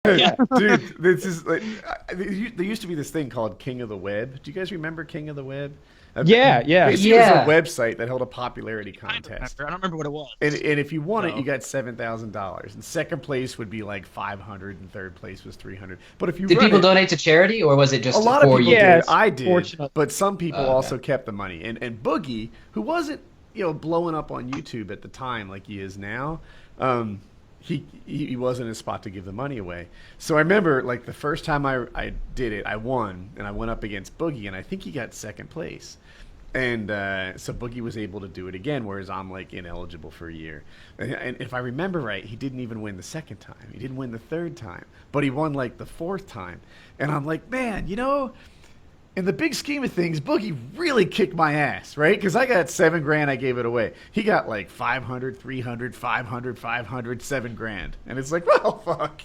Yeah. Dude, this is like there used to be this thing called King of the Web. Do you guys remember King of the Web? Yeah, yeah. Basically, it was a Yeah. website that held a popularity I don't contest. remember. I don't remember what it was. And if you won it, So you got $7,000. And second place would be like 500, and third place was 300. But if you Did run people it, donate to charity, or was it a just lot of for people you? Yeah, did. I did, fortunate. but some people Okay. also kept the money. And Boogie, who wasn't blowing up on YouTube at the time like he is now, he wasn't in a spot to give the money away. So I remember like the first time I did it, I won, and I went up against Boogie, and I think he got second place. And so Boogie was able to do it again, whereas I'm like ineligible for a year. And if I remember right, he didn't even win the second time. He didn't win the third time, but he won like the fourth time. And I'm like, man, in the big scheme of things, Boogie really kicked my ass, right? Because I got $7,000, I gave it away. He got like 500, 300, 500, 500, $7,000, and it's like, well, fuck.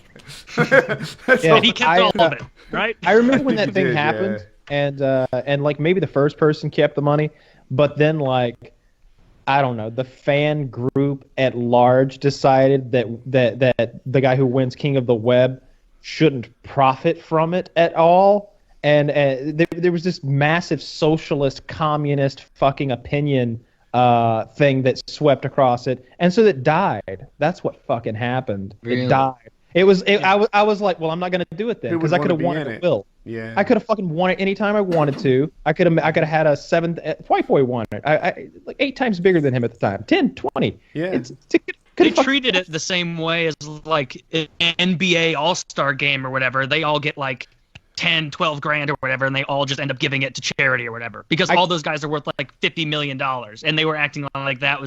Yeah, he kept all of it, right? I remember when that He thing did, happened, and like maybe the first person kept the money, but then like I don't know, the fan group at large decided that the guy who wins King of the Web shouldn't profit from it at all. And there was this massive socialist, communist fucking opinion thing that swept across it, and so it died. That's what fucking happened. Really? It died. I was like, well, I'm not gonna do it then Who would because I could have wanna won be it in at will. Yeah. I could have fucking won it anytime I wanted to. I could have had a seventh. White Boy won it. I like 8 times bigger than him at the time. 10, 20. Yeah. They treated it the same way as like an NBA All-Star game or whatever. They all get like 10, 12 grand or whatever, and they all just end up giving it to charity or whatever because all those guys are worth like $50 million, and they were acting like that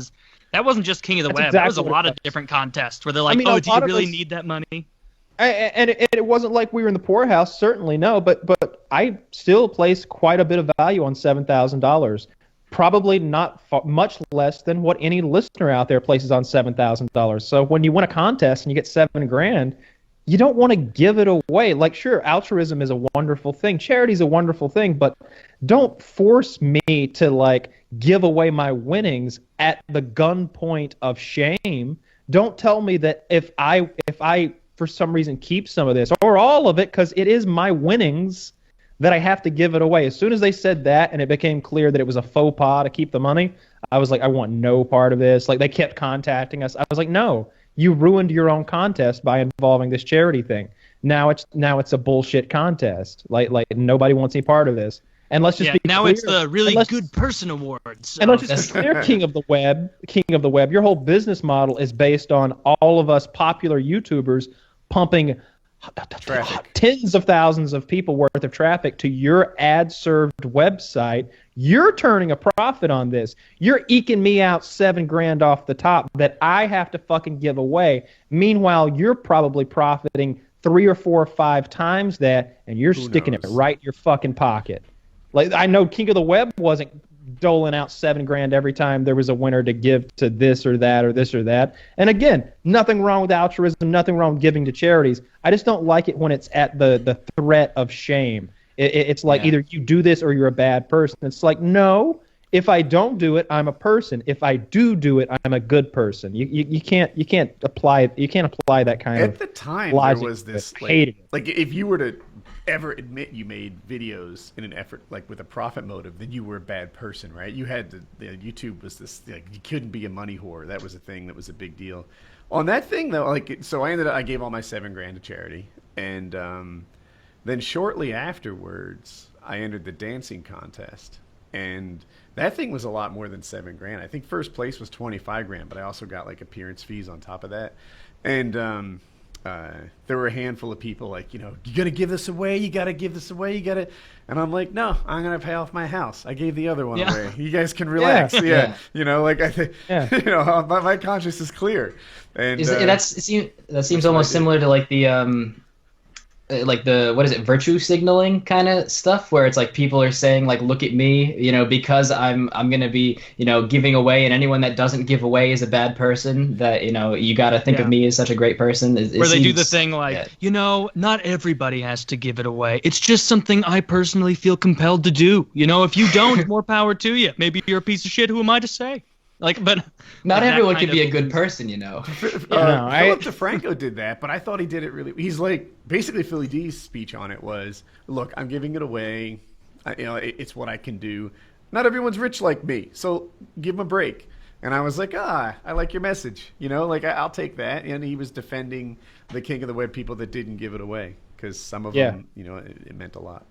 wasn't just King of the That's Web. exactly That was a what it lot of was. different contests where they're like, I mean, oh, a do you lot of really us- need that money? And it wasn't like we were in the poorhouse. Certainly no. But I still place quite a bit of value on $7,000. Probably not much less than what any listener out there places on $7,000. So when you win a contest and you get $7,000, you don't want to give it away. Like, sure, altruism is a wonderful thing. Charity is a wonderful thing, but don't force me to like give away my winnings at the gunpoint of shame. Don't tell me that if I for some reason keep some of this or all of it because it is my winnings that I have to give it away. As soon as they said that and it became clear that it was a faux pas to keep the money, I was like, I want no part of this. Like, they kept contacting us. I was like, no, you ruined your own contest by involving this charity thing. Now it's a bullshit contest. Like nobody wants any part of this. And let's just be now clear. it's the really And let's- good person award. So. And let's just be clear, King of the Web, your whole business model is based on all of us popular YouTubers pumping Traffic. tens of thousands of people worth of traffic to your ad-served website. You're turning a profit on this. You're eking me out $7,000 off the top that I have to fucking give away. Meanwhile, you're probably profiting 3 or 4 or 5 times that, and you're sticking it knows? right in your fucking pocket. Like, I know King of the Web wasn't doling out $7,000 every time there was a winner to give to this or that or this or that. And again, nothing wrong with altruism, nothing wrong with giving to charities. I just don't like it when it's at the threat of shame. It's like either you do this or you're a bad person. It's like, no, if I don't do it, I'm a person. If I do it, I'm a good person. You can't apply that kind of At the time, logic there was to this it. Hated it. like if you were to ever admit you made videos in an effort like with a profit motive, then you were a bad person, right? You had YouTube was this like, you couldn't be a money whore. That was a thing that was a big deal. On that thing though, like so I gave all my $7,000 to charity, and then shortly afterwards I entered the dancing contest, and that thing was a lot more than $7,000. I think first place was $25,000, but I also got like appearance fees on top of that, and there were a handful of people like, you gotta give this away, you gotta give this away, and I'm like, no, I'm gonna pay off my house. I gave the other one away. You guys can relax. Yeah. Like I think, my conscience is clear. And That seems almost similar to like the what is it, virtue signaling kind of stuff, where it's like people are saying like, look at me, because I'm gonna be giving away, and anyone that doesn't give away is a bad person. That you got to think of me as such a great person. Where they do the thing like, not everybody has to give it away. It's just something I personally feel compelled to do. If you don't, more power to you. Maybe you're a piece of shit. Who am I to say? Like, but Not that everyone kind can be of- a good person, you know. Philip DeFranco did that, but I thought he did it really. He's like basically Philly D's speech on it was, "Look, I'm giving it away. It's what I can do. Not everyone's rich like me, so give him a break." And I was like, I like your message. Like I'll take that. And he was defending the king of the web people that didn't give it away because some of them, it meant a lot.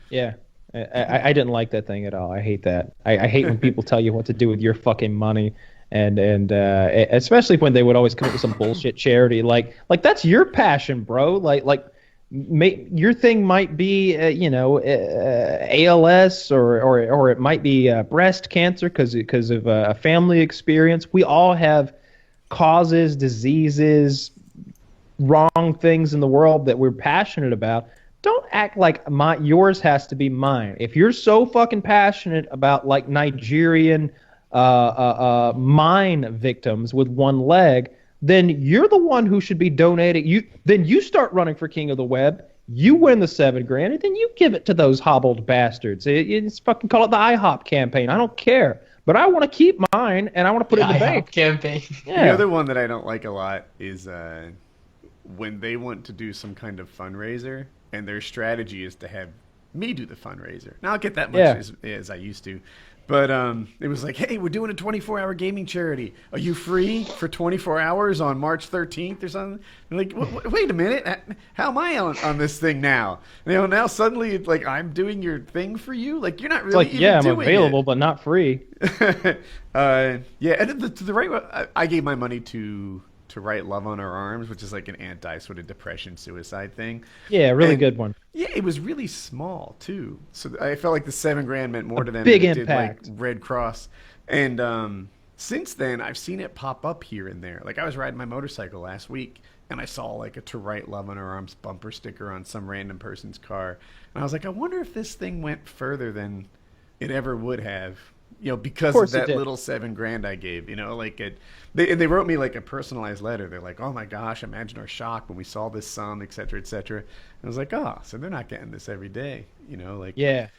Yeah. I didn't like that thing at all. I hate that. I hate when people tell you what to do with your fucking money, and especially when they would always come up with some bullshit charity. Like that's your passion, bro. Your thing might be ALS or it might be breast cancer because of a family experience. We all have causes, diseases, wrong things in the world that we're passionate about. Don't act like yours has to be mine. If you're so fucking passionate about like Nigerian mine victims with one leg, then you're the one who should be donating. Then you start running for King of the Web. You win the $7,000, and then you give it to those hobbled bastards. It's fucking call it the IHOP campaign. I don't care, but I want to keep mine, and I want to put it in the bank. Campaign. Yeah. The other one that I don't like a lot is when they want to do some kind of fundraiser, and their strategy is to have me do the fundraiser. Now, I don't get that much as I used to. But it was like, hey, we're doing a 24-hour gaming charity. Are you free for 24 hours on March 13th or something? I'm like, wait a minute. How am I on this thing now? Now suddenly it's like I'm doing your thing for you? Like, you're not really even I'm doing available, it. but not free. And to the right one, I gave my money to write Love on Our Arms, which is like an anti sort of depression suicide thing. Yeah, really good one. Yeah, it was really small too. So I felt like the $7,000 meant more to them big than it impact. did like Red Cross. And since then, I've seen it pop up here and there. Like I was riding my motorcycle last week, and I saw like a To Write Love on Our Arms bumper sticker on some random person's car, and I was like, I wonder if this thing went further than it ever would have. Because of that little $7,000 I gave, they wrote me like a personalized letter. They're like, oh my gosh, imagine our shock when we saw this sum, et cetera, et cetera. And I was like, so they're not getting this every day, Yeah,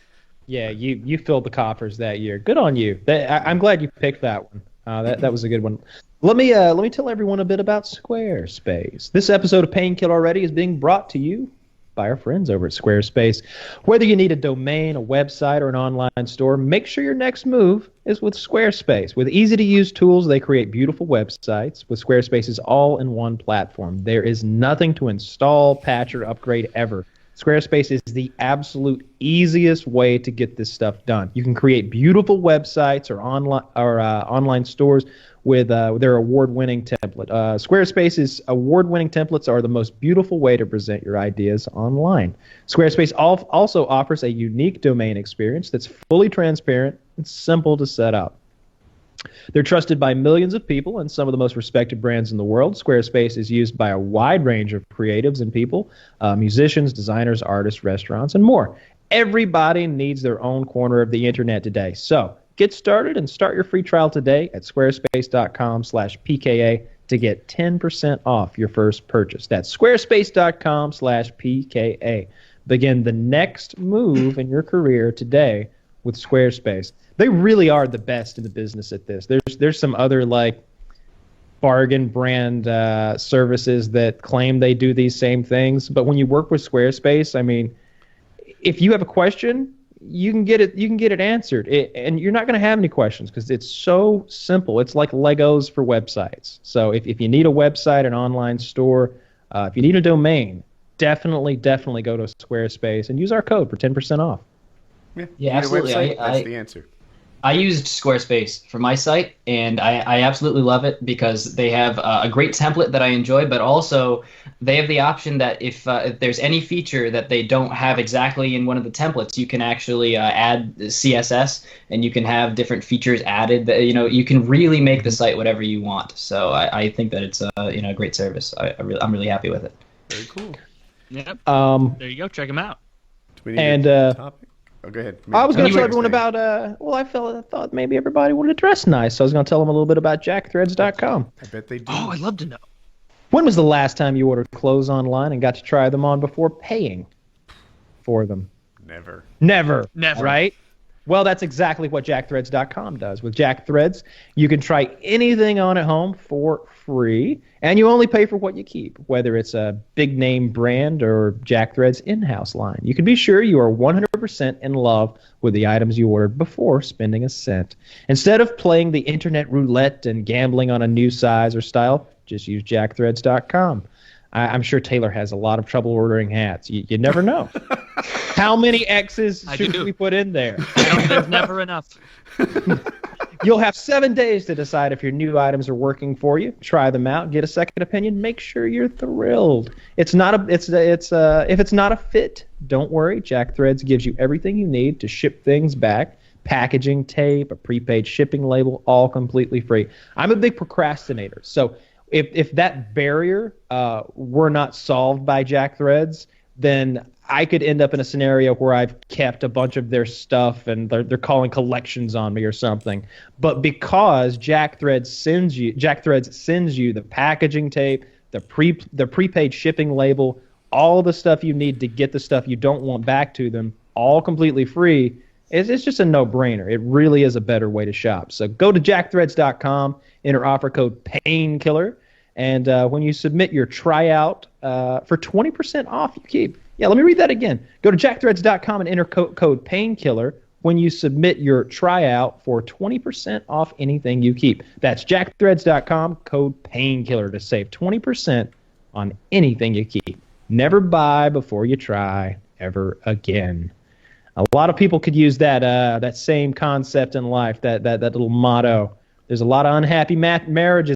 you filled the coffers that year. Good on you. I'm glad you picked that one. That was a good one. Let me tell everyone a bit about Squarespace. This episode of Painkiller Already is being brought to you by our friends over at Squarespace. Whether you need a domain, a website, or an online store, make sure your next move is with Squarespace. With easy-to-use tools, they create beautiful websites with Squarespace's all-in-one platform. There is nothing to install, patch, or upgrade ever. Squarespace is the absolute easiest way to get this stuff done. You can create beautiful websites or online stores with their award-winning template. Squarespace's award-winning templates are the most beautiful way to present your ideas online. Squarespace also offers a unique domain experience that's fully transparent and simple to set up. They're trusted by millions of people and some of the most respected brands in the world. Squarespace is used by a wide range of creatives and people, musicians, designers, artists, restaurants, and more. Everybody needs their own corner of the internet today. So get started and start your free trial today at squarespace.com/PKA to get 10% off your first purchase. That's squarespace.com/PKA. Begin the next move in your career today with Squarespace. They really are the best in the business at this. There's some other like bargain brand services that claim they do these same things, but when you work with Squarespace, I mean, if you have a question, you can get it answered, and you're not going to have any questions because it's so simple. It's like Legos for websites. So if you need a website, an online store, if you need a domain, definitely go to Squarespace and use our code for 10% off. Yeah, absolutely. That's the answer. I used Squarespace for my site, and I absolutely love it because they have a great template that I enjoy, but also they have the option that if there's any feature that they don't have exactly in one of the templates, you can actually add CSS, and you can have different features added. That, you can really make the site whatever you want. So I think that it's a great service. I'm really happy with it. Very cool. Yep. There you go. Check them out. Topic? Oh, go ahead. I was going to tell everyone about, I thought maybe everybody wanted to dress nice, so I was going to tell them a little bit about jackthreads.com. I bet they do. Oh, I'd love to know. When was the last time you ordered clothes online and got to try them on before paying for them? Never. Never. Never. Right? Well, that's exactly what jackthreads.com does. With JackThreads, you can try anything on at home for free, and you only pay for what you keep, whether it's a big name brand or JackThreads in-house line. You can be sure you are 100% in love with the items you ordered before spending a cent. Instead of playing the internet roulette and gambling on a new size or style, just use jackthreads.com. I'm sure Taylor has a lot of trouble ordering hats. You never know. How many X's should we put in there? There's never enough. You'll have 7 days to decide if your new items are working for you. Try them out, get a second opinion, make sure you're thrilled. If it's not a fit, don't worry. JackThreads gives you everything you need to ship things back. Packaging, tape, a prepaid shipping label, all completely free. I'm a big procrastinator, so if that barrier were not solved by JackThreads, then I could end up in a scenario where I've kept a bunch of their stuff and they're calling collections on me or something. But because JackThreads sends you the packaging tape, the prepaid shipping label, all the stuff you need to get the stuff you don't want back to them, all completely free, it's just a no-brainer. It really is a better way to shop. So go to jackthreads.com, enter offer code PAINKILLER, and when you submit your tryout for 20% off, you keep. Yeah, let me read that again. Go to jackthreads.com and enter code PAINKILLER when you submit your tryout for 20% off anything you keep. That's jackthreads.com, code PAINKILLER to save 20% on anything you keep. Never buy before you try ever again. A lot of people could use that same concept in life, that little motto. There's a lot of unhappy marriages